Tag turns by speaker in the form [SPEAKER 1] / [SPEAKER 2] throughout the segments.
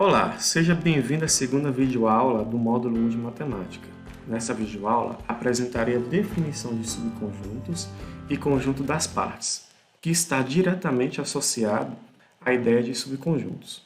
[SPEAKER 1] Olá, seja bem-vindo à segunda videoaula do módulo 1 de Matemática. Nessa videoaula, apresentarei a definição de subconjuntos e conjunto das partes, que está diretamente associado à ideia de subconjuntos.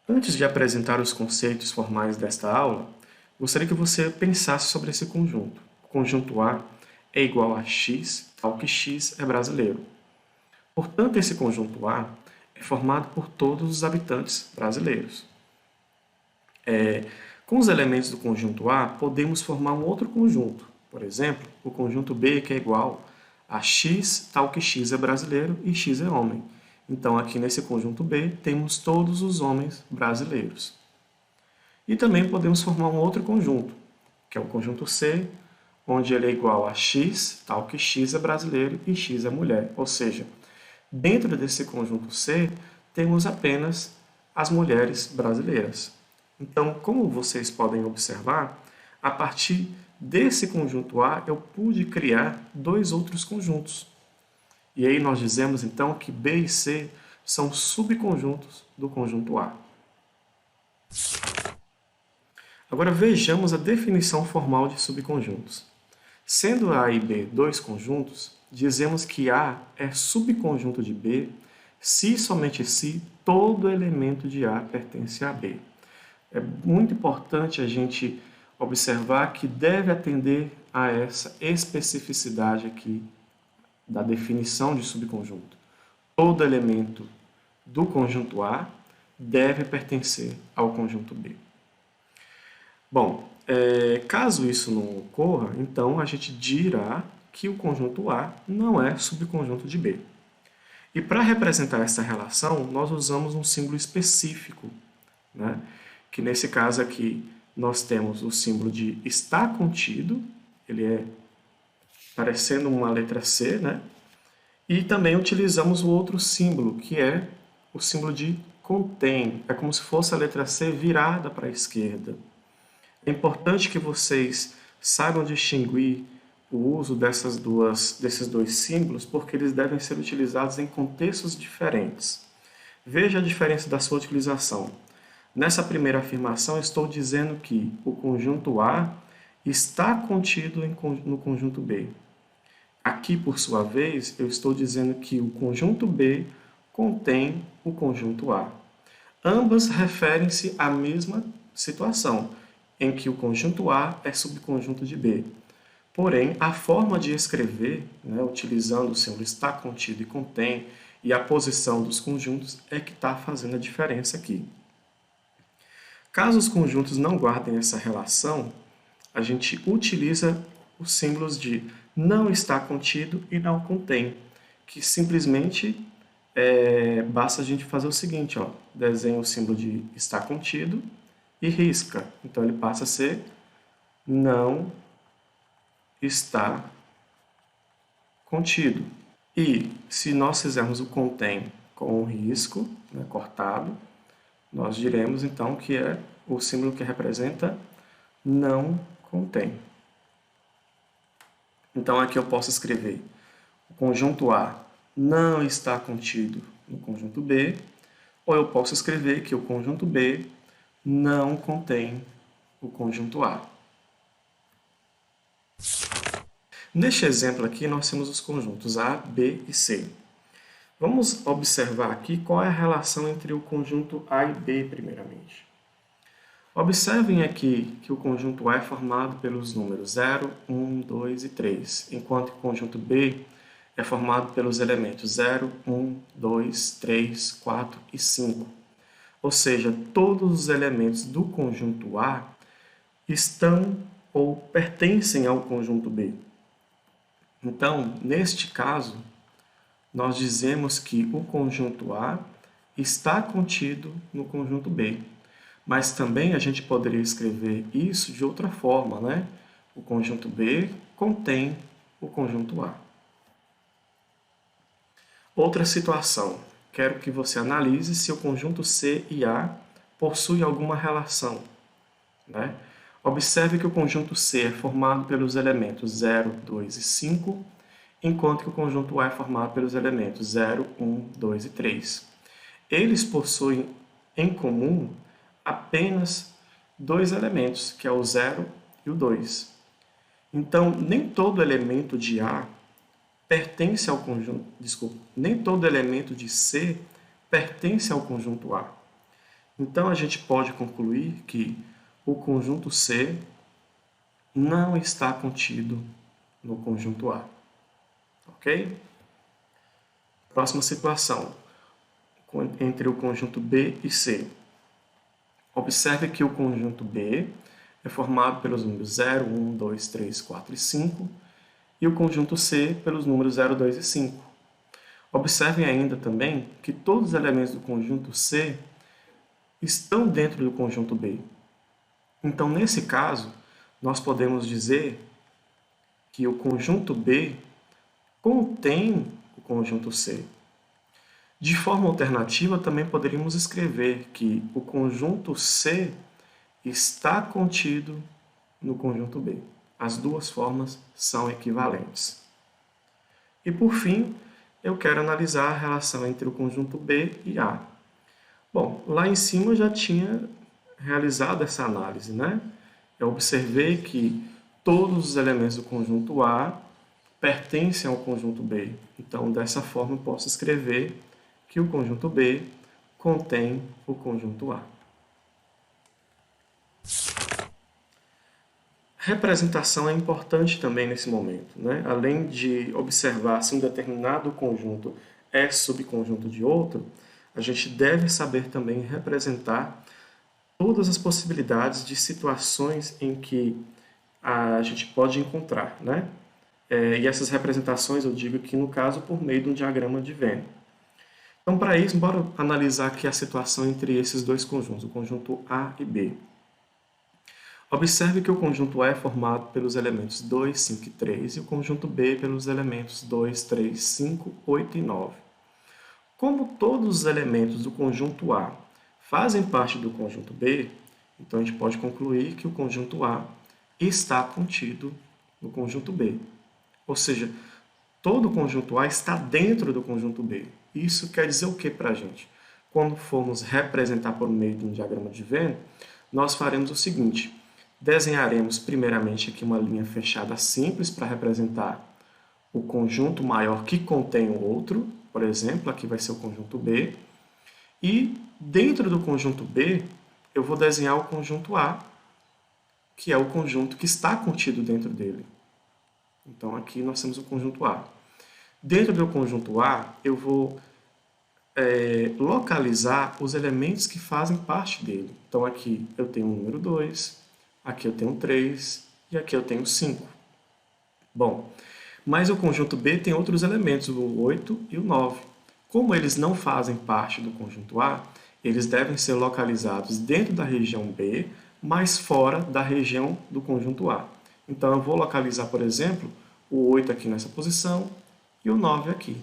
[SPEAKER 1] Antes de apresentar os conceitos formais desta aula, gostaria que você pensasse sobre esse conjunto. O conjunto A é igual a x, tal que x é brasileiro. Portanto, esse conjunto A é formado por todos os habitantes brasileiros. Com os elementos do conjunto A, podemos formar um outro conjunto. Por exemplo, o conjunto B, que é igual a x, tal que x é brasileiro e x é homem. Então, aqui nesse conjunto B, temos todos os homens brasileiros. E também podemos formar um outro conjunto, que é o conjunto C, onde ele é igual a x, tal que x é brasileiro e x é mulher. Ou seja, dentro desse conjunto C, temos apenas as mulheres brasileiras. Então, como vocês podem observar, a partir desse conjunto A, eu pude criar dois outros conjuntos. E aí nós dizemos, então, que B e C são subconjuntos do conjunto A. Agora vejamos a definição formal de subconjuntos. Sendo A e B dois conjuntos, dizemos que A é subconjunto de B se e somente se todo elemento de A pertence a B. É muito importante a gente observar que deve atender a essa especificidade aqui da definição de subconjunto. Todo elemento do conjunto A deve pertencer ao conjunto B. Bom, caso isso não ocorra, então a gente dirá que o conjunto A não é subconjunto de B. E para representar essa relação, nós usamos um símbolo específico, né? Que nesse caso aqui nós temos o símbolo de está contido, ele é parecendo uma letra C, né? E também utilizamos o outro símbolo, que é o símbolo de contém, é como se fosse a letra C virada para a esquerda. É importante que vocês saibam distinguir o uso desses dois símbolos, porque eles devem ser utilizados em contextos diferentes. Veja a diferença da sua utilização. Nessa primeira afirmação, estou dizendo que o conjunto A está contido no conjunto B. Aqui, por sua vez, eu estou dizendo que o conjunto B contém o conjunto A. Ambas referem-se à mesma situação, em que o conjunto A é subconjunto de B. Porém, a forma de escrever, né, utilizando o símbolo está contido e contém, e a posição dos conjuntos é que está fazendo a diferença aqui. Caso os conjuntos não guardem essa relação, a gente utiliza os símbolos de não está contido e não contém, que simplesmente basta a gente fazer o seguinte, ó, desenha o símbolo de está contido e risca. Então, ele passa a ser não está contido. E se nós fizermos o contém com um risco, né, cortado, nós diremos então que é o símbolo que representa não contém. Então aqui eu posso escrever o conjunto A não está contido no conjunto B, ou eu posso escrever que o conjunto B não contém o conjunto A. Neste exemplo aqui, nós temos os conjuntos A, B e C. Vamos observar aqui qual é a relação entre o conjunto A e B, primeiramente. Observem aqui que o conjunto A é formado pelos números 0, 1, 2 e 3, enquanto que o conjunto B é formado pelos elementos 0, 1, 2, 3, 4 e 5. Ou seja, todos os elementos do conjunto A estão ou pertencem ao conjunto B. Então, neste caso, nós dizemos que o conjunto A está contido no conjunto B. Mas também a gente poderia escrever isso de outra forma, né? O conjunto B contém o conjunto A. Outra situação. Quero que você analise se o conjunto C e A possui alguma relação, né? Observe que o conjunto C é formado pelos elementos 0, 2 e 5, enquanto que o conjunto A é formado pelos elementos 0, 1, 2 e 3. eles possuem em comum apenas dois elementos, que é o 0 e o 2. Então, nem todo elemento de A pertence ao conjunto, nem todo elemento de C pertence ao conjunto A. Então, a gente pode concluir que o conjunto C não está contido no conjunto A. Ok? Próxima situação, entre o conjunto B e C. Observe que o conjunto B é formado pelos números 0, 1, 2, 3, 4 e 5, e o conjunto C pelos números 0, 2 e 5. Observem ainda também que todos os elementos do conjunto C estão dentro do conjunto B. Então, nesse caso, nós podemos dizer que o conjunto B contém o conjunto C. De forma alternativa, também poderíamos escrever que o conjunto C está contido no conjunto B. As duas formas são equivalentes. E, por fim, eu quero analisar a relação entre o conjunto B e A. Bom, lá em cima eu já tinha realizado essa análise, né? Eu observei que todos os elementos do conjunto A pertencem ao conjunto B. Então, dessa forma, eu posso escrever que o conjunto B contém o conjunto A. Representação é importante também nesse momento, né? Além de observar se um determinado conjunto é subconjunto de outro, a gente deve saber também representar todas as possibilidades de situações em que a gente pode encontrar, né? E essas representações eu digo aqui no caso por meio de um diagrama de Venn. Então, para isso, bora analisar aqui a situação entre esses dois conjuntos, o conjunto A e B. Observe que o conjunto A é formado pelos elementos 2, 5 e 3 e o conjunto B pelos elementos 2, 3, 5, 8 e 9. Como todos os elementos do conjunto A fazem parte do conjunto B, então a gente pode concluir que o conjunto A está contido no conjunto B. Ou seja, todo o conjunto A está dentro do conjunto B. Isso quer dizer o que para a gente? Quando formos representar por meio de um diagrama de Venn, nós faremos o seguinte. Desenharemos primeiramente aqui uma linha fechada simples para representar o conjunto maior que contém o outro. Por exemplo, aqui vai ser o conjunto B. E dentro do conjunto B, eu vou desenhar o conjunto A, que é o conjunto que está contido dentro dele. Então, aqui nós temos o conjunto A. Dentro do conjunto A, eu vou localizar os elementos que fazem parte dele. Então, aqui eu tenho o número 2, aqui eu tenho 3 e aqui eu tenho 5. Bom, mas o conjunto B tem outros elementos, o 8 e o 9. Como eles não fazem parte do conjunto A, eles devem ser localizados dentro da região B, mas fora da região do conjunto A. Então, eu vou localizar, por exemplo, o 8 aqui nessa posição e o 9 aqui.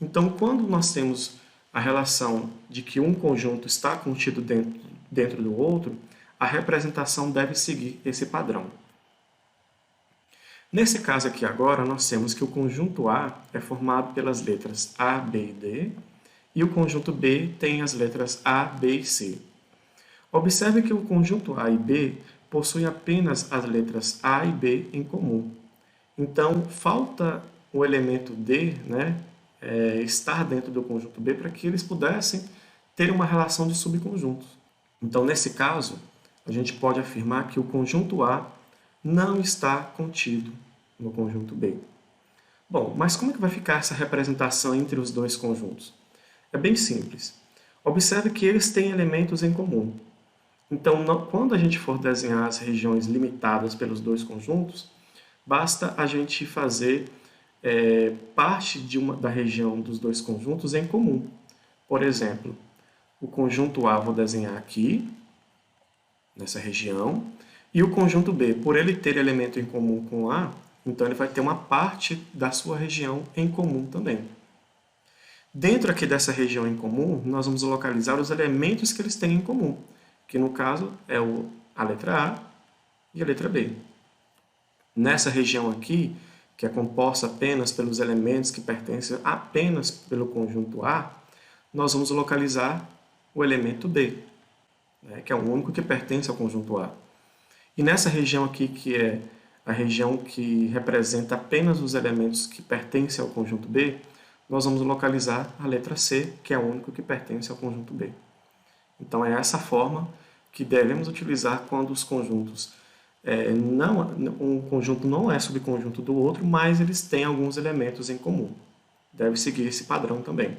[SPEAKER 1] Então, quando nós temos a relação de que um conjunto está contido dentro do outro, a representação deve seguir esse padrão. Nesse caso aqui agora, nós temos que o conjunto A é formado pelas letras A, B e D, e o conjunto B tem as letras A, B e C. Observe que o conjunto A e B possui apenas as letras A e B em comum. Então, falta o elemento D, né, estar dentro do conjunto B para que eles pudessem ter uma relação de subconjuntos. Então, nesse caso, a gente pode afirmar que o conjunto A não está contido no conjunto B. Bom, mas como é que vai ficar essa representação entre os dois conjuntos? É bem simples. Observe que eles têm elementos em comum. Então, quando a gente for desenhar as regiões limitadas pelos dois conjuntos, basta a gente fazer parte da região dos dois conjuntos em comum. Por exemplo, o conjunto A vou desenhar aqui, nessa região, e o conjunto B, por ele ter elemento em comum com A, então ele vai ter uma parte da sua região em comum também. Dentro aqui dessa região em comum, nós vamos localizar os elementos que eles têm em comum, que no caso é a letra A e a letra B. Nessa região aqui, que é composta apenas pelos elementos que pertencem apenas pelo conjunto A, nós vamos localizar o elemento B, né, que é o único que pertence ao conjunto A. E nessa região aqui, que é a região que representa apenas os elementos que pertencem ao conjunto B, nós vamos localizar a letra C, que é o único que pertence ao conjunto B. Então, é essa forma que devemos utilizar quando os conjuntos um conjunto não é subconjunto do outro, mas eles têm alguns elementos em comum. Deve seguir esse padrão também.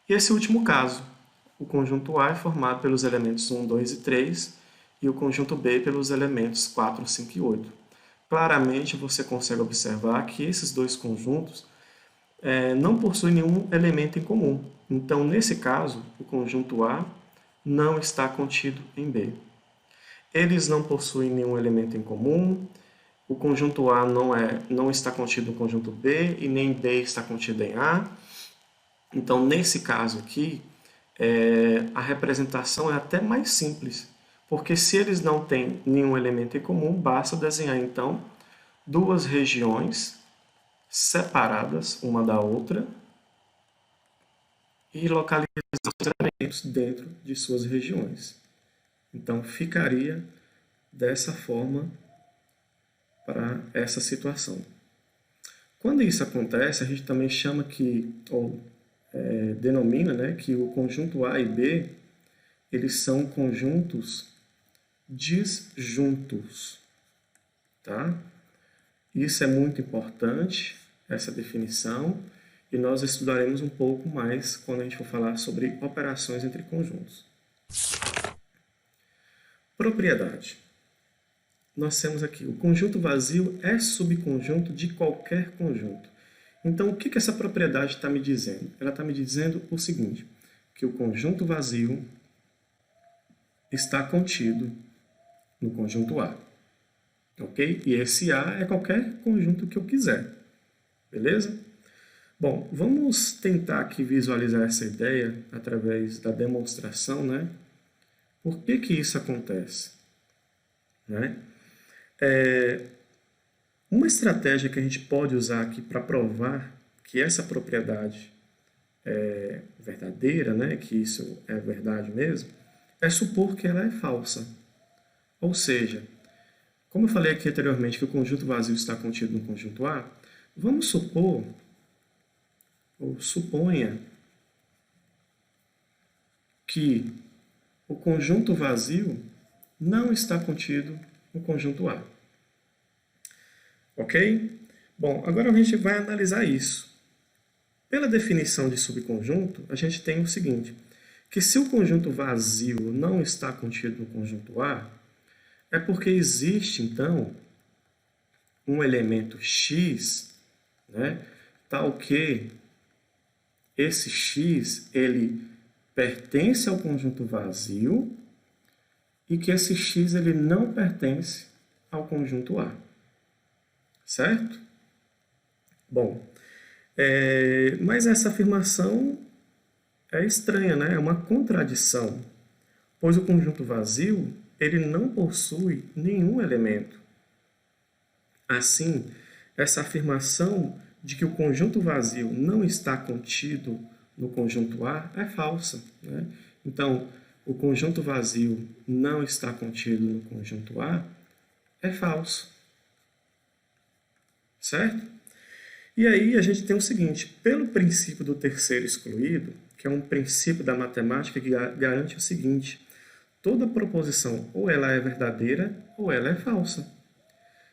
[SPEAKER 1] E esse último caso, o conjunto A é formado pelos elementos 1, 2 e 3, e o conjunto B pelos elementos 4, 5 e 8. Claramente, você consegue observar que esses dois conjuntos não possuem nenhum elemento em comum. Então, nesse caso, o conjunto A não está contido em B. Eles não possuem nenhum elemento em comum, o conjunto A não está contido no conjunto B e nem B está contido em A. Então, nesse caso aqui, a representação é até mais simples, porque se eles não têm nenhum elemento em comum, basta desenhar, então, duas regiões separadas uma da outra e localizar os elementos dentro de suas regiões. Então, ficaria dessa forma para essa situação. Quando isso acontece, a gente também chama que, denomina, né, que o conjunto A e B, eles são conjuntos disjuntos, tá? Isso é muito importante, essa definição, e nós estudaremos um pouco mais quando a gente for falar sobre operações entre conjuntos. Propriedade. Nós temos aqui, o conjunto vazio é subconjunto de qualquer conjunto. Então, o que essa propriedade está me dizendo? Ela está me dizendo o seguinte, que o conjunto vazio está contido no conjunto A. Ok? E esse A é qualquer conjunto que eu quiser. Beleza? Bom, vamos tentar aqui visualizar essa ideia através da demonstração, né? Por que isso acontece? Né? Uma estratégia que a gente pode usar aqui para provar que essa propriedade é verdadeira, né? Que isso é verdade mesmo, é supor que ela é falsa. Ou seja, como eu falei aqui anteriormente que o conjunto vazio está contido no conjunto A, vamos supor, ou suponha, que o conjunto vazio não está contido no conjunto A. Ok? Bom, agora a gente vai analisar isso. Pela definição de subconjunto, a gente tem o seguinte, que se o conjunto vazio não está contido no conjunto A, é porque existe, então, um elemento x, né, tal que esse x ele pertence ao conjunto vazio e que esse x ele não pertence ao conjunto A. Certo? Bom, mas essa afirmação é estranha, né? É uma contradição, pois o conjunto vazio ele não possui nenhum elemento. Assim, essa afirmação de que o conjunto vazio não está contido no conjunto A é falsa, né? Então, o conjunto vazio não está contido no conjunto A é falso. Certo? E aí a gente tem o seguinte, pelo princípio do terceiro excluído, que é um princípio da matemática que garante o seguinte, toda proposição ou ela é verdadeira ou ela é falsa.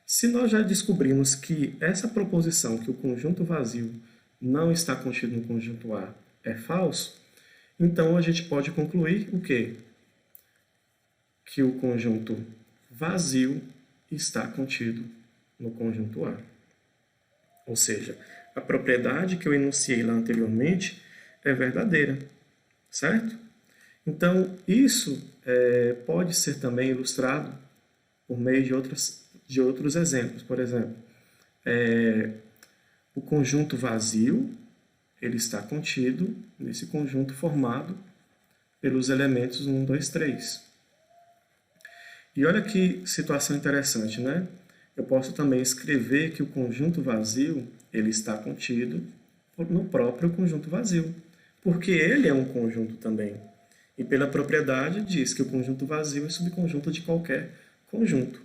[SPEAKER 1] Se nós já descobrimos que essa proposição, que o conjunto vazio não está contido no conjunto A, é falso, então a gente pode concluir o quê? Que o conjunto vazio está contido no conjunto A. Ou seja, a propriedade que eu enunciei lá anteriormente é verdadeira, certo? Então, isso pode ser também ilustrado por meio de outros exemplos. Por exemplo, o conjunto vazio ele está contido nesse conjunto formado pelos elementos 1, 2, 3. E olha que situação interessante, né? Eu posso também escrever que o conjunto vazio ele está contido no próprio conjunto vazio. porque ele é um conjunto também. E pela propriedade diz que o conjunto vazio é subconjunto de qualquer conjunto.